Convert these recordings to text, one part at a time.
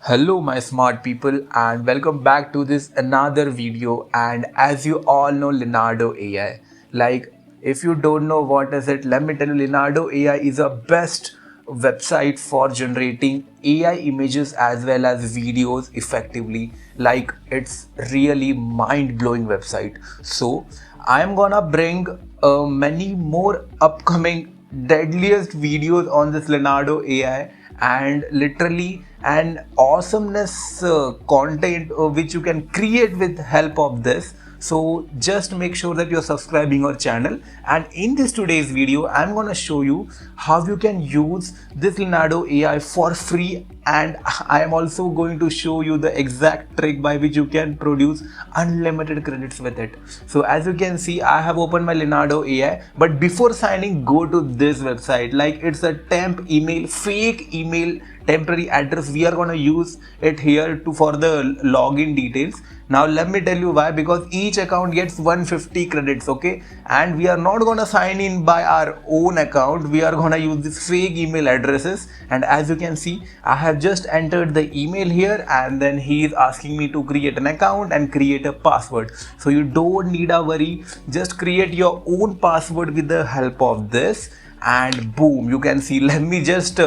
Hello my smart people and welcome back to this another video. And as you all know, Leonardo AI, like if you don't know what is it, let me tell you, Leonardo AI is a best website for generating AI images as well as videos effectively. Like it's really mind-blowing website. So I am gonna bring many more upcoming deadliest videos on this Leonardo AI and literally an awesomeness content which you can create with help of this. So just make sure that you're subscribing our channel, and in this today's video I'm going to show you how you can use this Leonardo AI for free, and I am also going to show you the exact trick by which you can produce unlimited credits with it. So as you can see, I have opened my Leonardo AI, but before signing, go to this website. Like it's a temp email, fake email, temporary address. We are going to use it here to for the login details. Now let me tell you why, because each account gets 150 credits, okay, and we are not going to sign in by our own account. We are going to use this fake email addresses, and as you can see, I have just entered the email here, and then he is asking me to create an account and create a password. So you don't need a worry, just create your own password with the help of this, and boom, you can see. Let me just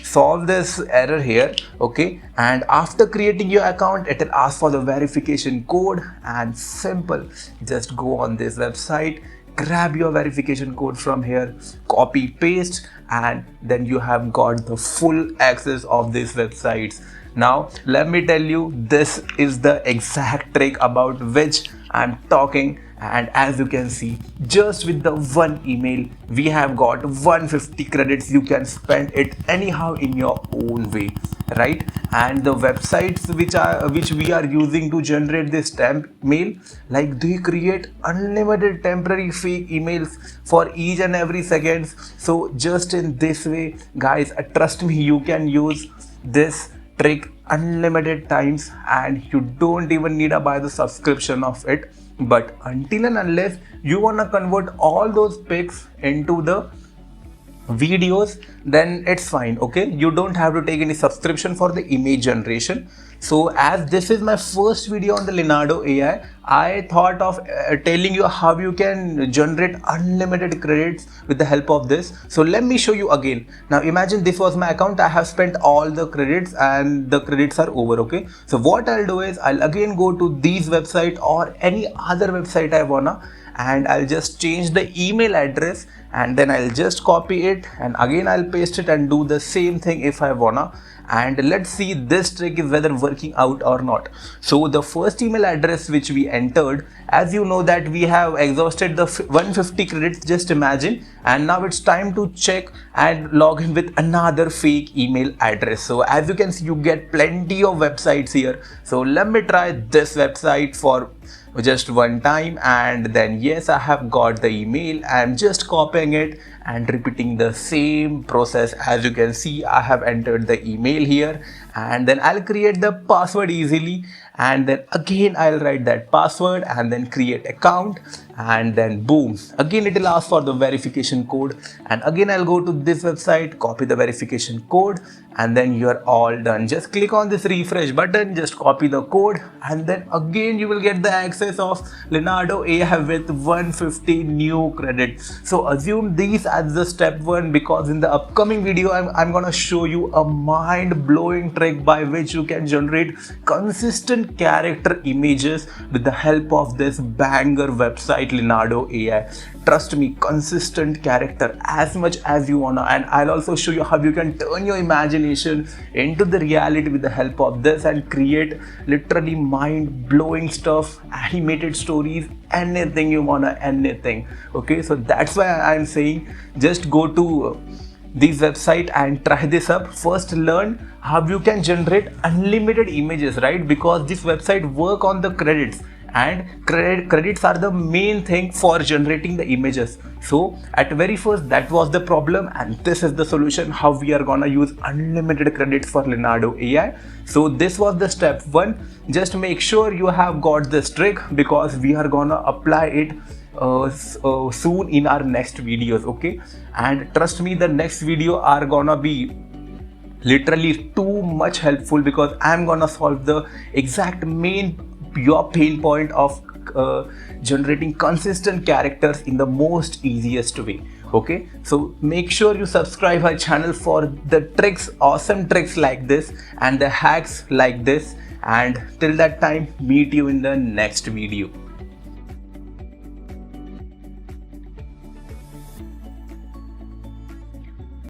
solve this error here, okay, and after creating your account, it will ask for the verification code, and simple, just go on this website, grab your verification code from here, copy paste, and then you have got the full access of these websites. Now let me tell you, this is the exact trick about which I'm talking, and as you can see, just with the one email we have got 150 credits. You can spend it anyhow in your own way, right? And the websites which we are using to generate this temp mail, like they create unlimited temporary fake emails for each and every seconds. So just in this way, guys, trust me, you can use this trick unlimited times and you don't even need to buy the subscription of it. But until and unless you want to convert all those pics into the videos, then it's fine, okay, you don't have to take any subscription for the image generation. So as this is my first video on the Leonardo AI, I thought of telling you how you can generate unlimited credits with the help of this. So let me show you again. Now imagine this was my account, I have spent all the credits and the credits are over, okay. So what I'll do is I'll again go to these website or any other website I wanna, and I'll just change the email address, and then I'll just copy it, and again I'll paste it and do the same thing if I wanna. And let's see this trick is whether working out or not. So the first email address which we entered, as you know that we have exhausted the 150 credits, just imagine, and now it's time to check and log in with another fake email address. So as you can see, you get plenty of websites here. So let me try this website for just one time, and then yes, I have got the email. I'm just copying it and repeating the same process. As you can see, I have entered the email here, and then I'll create the password easily, and then again I'll write that password and then create account, and then boom, again it will ask for the verification code, and again I'll go to this website, copy the verification code, and then you're all done. Just click on this refresh button, just copy the code, and then again you will get the access of Leonardo AI with 150 new credits. So assume these as the step one, because in the upcoming video I'm gonna show you a mind-blowing trick by which you can generate consistent character images with the help of this banger website Leonardo AI. Trust me, consistent character as much as you wanna, and I'll also show you how you can turn your imagination into the reality with the help of this and create literally mind-blowing stuff, animated stories, anything you wanna, anything, okay. So that's why I'm saying just go to this website and try this up. First learn how you can generate unlimited images, right? Because this website work on the credits, and credits are the main thing for generating the images. So at very first that was the problem, and this is the solution how we are gonna use unlimited credits for Leonardo AI. So this was the step one. Just make sure you have got this trick, because we are gonna apply it soon in our next videos, okay. And trust me, the next video are gonna be literally too much helpful, because I'm gonna solve the exact main your pain point of generating consistent characters in the most easiest way. Okay, so make sure you subscribe our channel for the tricks, awesome tricks like this and the hacks like this. And till that time, meet you in the next video.